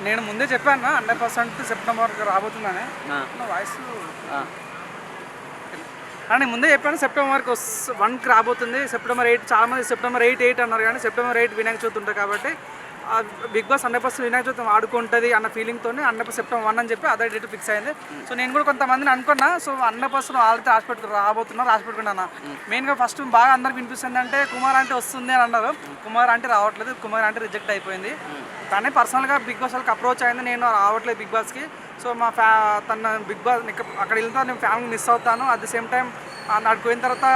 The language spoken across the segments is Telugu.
నేను ముందే చెప్పాను 100% సెప్టెంబర్కి రాబోతుందని. నా వాయిస్ అని ముందే చెప్పాను. సెప్టెంబర్కి 1కి రాబోతుంది. సెప్టెంబర్ 8 చాలామంది సెప్టెంబర్ 8 అన్నారు, కానీ సెప్టెంబర్ 8 వినాయక చవితి ఉంటుంది కాబట్టి బిగ్ బాస్ 100% వినాయక చవితి ఆడుకుంటుంది అన్న ఫీలింగ్తో 100% సెప్టెంబర్ 1 అని చెప్పి అదే డేట్ ఫిక్స్ అయింది. సో నేను కూడా కొంతమందిని అనుకున్నా. సో 100% ఆల్రెడీ రాసిపెట్టుకున్నాను. మెయిన్గా ఫస్ట్ బాగా అందరికి వినిపిస్తుంది అంటే కుమార్ అంటే వస్తుంది అని అన్నారు. కుమార్ అంటే రావట్లేదు, కుమార్ అంటే రిజెక్ట్ అయిపోయింది. తనే పర్సనల్గా బిగ్ బాస్ వాళ్ళకి అప్రోచ్ అయింది, నేను రావట్లేదు బిగ్ బాస్కి. సో తన బిగ్ బాస్ అక్కడ వెళ్తా నేను ఫ్యామిలీ మిస్ అవుతాను. అట్ ది సేమ్ టైం నాకు పోయిన తర్వాత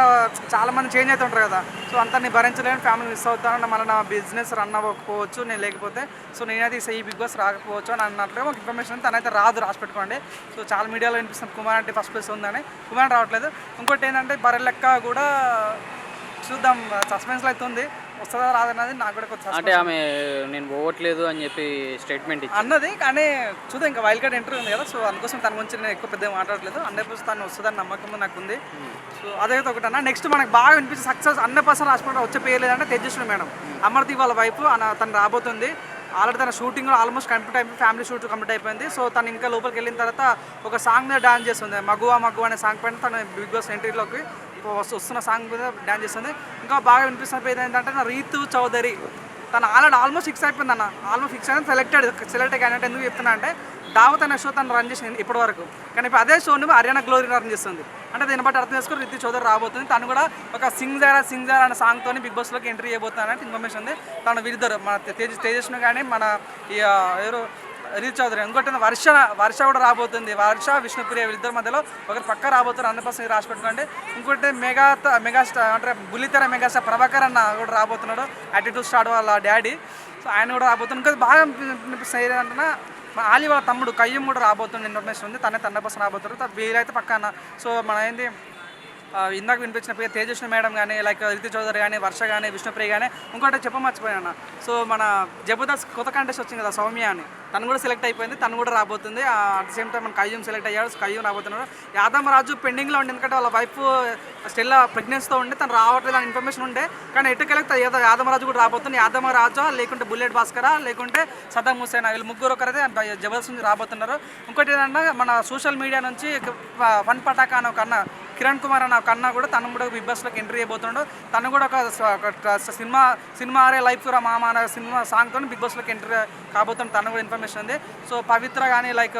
చాలామంది చేంజ్ అవుతుంటారు కదా. సో అంతా నేను భరించలేని ఫ్యామిలీ మిస్ అవుతాను, మళ్ళీ నా బిజినెస్ రన్ అవ్వకపోవచ్చు నేను లేకపోతే. సో నేనైతే ఈ బిగ్ బాస్ రాకపోవచ్చు అని అన్నట్లుగా ఒక ఇన్ఫర్మేషన్ తనైతే రాసి పెట్టుకోండి. సో చాలా మీడియాలో వినిపిస్తుంది కుమార్ అంటే ఫస్ట్ ప్లేస్ ఉందని. కుమార్ రావట్లేదు. ఇంకోటి ఏంటంటే బర్రెలెక్క కూడా చూద్దాం, సస్పెన్స్లో అయితే ఉంది. వస్తుందా రాదన్నది నాకు కూడా కొంచెం అంటే ఆమె నేను పోవట్లేదు అని చెప్పి స్టేట్మెంట్ అన్నది, కానీ చూద్దాం. ఇంకా వైల్డ్ కార్డ్ ఎంట్రీ ఉంది కదా. సో అందుకోసం తన గురించి నేను ఎక్కువ పెద్దగా మాట్లాడలేదు. 100% తను వస్తుందని నమ్మకం నాకు ఉంది. సో అదైతే ఒకటి అన్న. నెక్స్ట్ మనకు బాగా వినిపించి సక్సెస్ 100% రాసిపోవడం వచ్చే పేరు లేదంటే తేజస్వి మేడం, అమర్దీప్ వాళ్ళ వైపు తను రాబోతుంది. ఆల్రెడీ తన షూటింగ్ ఆల్మోస్ట్ కంప్లీట్ అయిపోయింది, ఫ్యామిలీ షూట్ కంప్లీట్ అయిపోయింది. సో తను ఇంకా లోపలికి వెళ్ళిన తర్వాత ఒక సాంగ్ మీద డాన్స్ చేస్తుంది. మగువా అనే సాంగ్ పైన తను బిగ్ బాస్ ఎంట్రీలోకి వస్తున్న సాంగ్ మీద డాన్స్ చేస్తుంది. ఇంకా బాగా వినిపిస్తున్న పేరు ఏంటంటే నా రీతు చౌదరి. తను ఆల్మోస్ట్ ఫిక్స్ అయిపోయింది అన్న. ఆల్మోస్ట్ ఫిక్స్ అయినా సెలెక్ట్ క్యాండిడేట్. ఎందుకు చెప్తున్నా అంటే దావత్ అనే షో తను రన్ చేసింది ఇప్పటి వరకు, కానీ ఇప్పుడు అదే షోని హర్యానా గ్లోరీ రన్ చేస్తుంది. అంటే దీన్ని బట్టి అర్థం చేసుకుని రీతు చౌదరి రాబోతుంది. తను కూడా ఒక సింగ్ జారా అనే సాంగ్తో బిగ్ బాస్లోకి ఎంట్రీ చేయబోతున్నాను అంటే ఇన్ఫర్మేషన్ ఉంది. తను వీరిద్దరు మన తేజస్ను కానీ మన ఎవరు రీతు చౌదరి, ఇంకోటి వర్ష కూడా రాబోతుంది. వర్ష విష్ణుప్రియ వీళ్ళిద్దరి మధ్యలో ఒకరు పక్క రాబోతున్నారు. 100% రాసి పెట్టుకోండి. ఇంకోటి మెగాస్టార్ అంటే బుల్లితెర మెగాస్టార్ ప్రభాకర్ అన్న కూడా రాబోతున్నాడు, యాటిట్యూడ్ స్టార్ వాళ్ళ డాడీ. సో ఆయన కూడా రాబోతున్నాడు. ఇంకా బాగా ఏంటంటే ఆలీ వాళ్ళ తమ్ముడు కయ్యం కూడా రాబోతుంది ఇన్ఫర్మేషన్ ఉంది. తనే 100% రాబోతున్నారు. వీలైతే పక్కన. సో మన ఏంది ఇందాక వినిపించిన పేరు తేజస్వి మేడం కానీ, లైక్ రీతు చౌదరి కానీ, వర్ష కానీ, విష్ణుప్రియ కానీ. ఇంకోటి చెప్పమర్చిపోయాను. సో మన జబర్దస్త్ కొత్త కంటెస్ట్ వచ్చింది కదా సౌమ్య అని, తను కూడా సెలెక్ట్ అయిపోయింది. తను కూడా రాబోతుంది. అట్ ద సేమ్ టైం మన కయ్యం సెలెక్ట్ అయ్యాడు, కయ్యం రాబోతున్నాడు. యాదమరాజు పెండింగ్లో ఉండి, ఎందుకంటే వాళ్ళ వైఫ్ స్టెల్లా ప్రెగ్నెన్సీతో ఉండి తను రావట్లేదు అని ఇన్ఫర్మేషన్ ఉండే, కానీ ఎట్టుకెళ్ళి యాదమరాజు కూడా రాబోతుంది. యాదమరాజు లేకుంటే బుల్లెట్ భాస్కరా లేకుంటే సద్దాం హుసేన్, వీళ్ళు ముగ్గురు ఒకరైతే జబర్దస్త్ నుంచి రాబోతున్నారు. ఇంకోటి ఏంటంటే మన సోషల్ మీడియా నుంచి ఫన్ పటాకా అని ఒక అన్న కిరణ్ కుమార్ అన్న ఒక అన్న కూడా తను కూడా బిగ్ బాస్లోకి ఎంట్రీ అయిపోతున్నాడు. తను కూడా ఒక సినిమా ఆరే లైఫ్ రా మామ అనే సినిమా సాంగ్తో బిగ్ బాస్లోకి ఎంట్రీ కాబోతుంది. తను కూడా ఇన్ఫర్మేషన్ ఉంది. సో పవిత్ర కానీ లైక్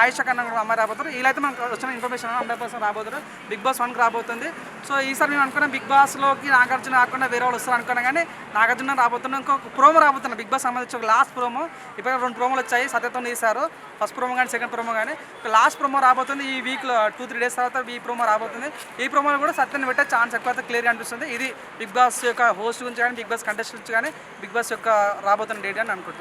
ఆయుష కన్నా కూడా అమ్మాయి రాబోతున్నారు. వీళ్ళైతే మనకు వచ్చిన ఇన్ఫర్మేషన్ 100% రాబోతున్నారు. బిగ్ బాస్ 1కి రాబోతుంది. సో ఈసారి నేను అనుకున్నా బిగ్ బాస్లోకి నాగార్జున కాకుండా వేరే వాళ్ళు వస్తారు అనుకున్నా, కానీ నాగార్జున రాబోతున్నా. ఇంకొక ప్రోమో రాబోతున్నా బిగ్ బాస్ సంబంధించి ఒక లాస్ట్ ప్రోమో. ఇప్పుడు 2 ప్రోమోలు వచ్చాయి, సత్యతో తీశారు. ఫస్ట్ ప్రోమో కానీ సెకండ్ ప్రోమో కానీ. లాస్ట్ ప్రోమో రాబోతుంది ఈ వీక్లో 2-3 డేస్ తర్వాత ఈ ప్రోమో రాబోతుంది. ఈ ప్రోమోలో కూడా సత్యాన్ని పెట్టే ఛాన్స్ ఎక్కువ క్లియర్గా అనిపిస్తుంది. ఇది బిగ్ బాస్ యొక్క హోస్ట్ గురించి కానీ, బిగ్ బాస్ కంటెస్ట్ గురించి కానీ, బిగ్ బాస్ యొక్క రాబోతున్న డేట్ అని అనుకుంటున్నాను.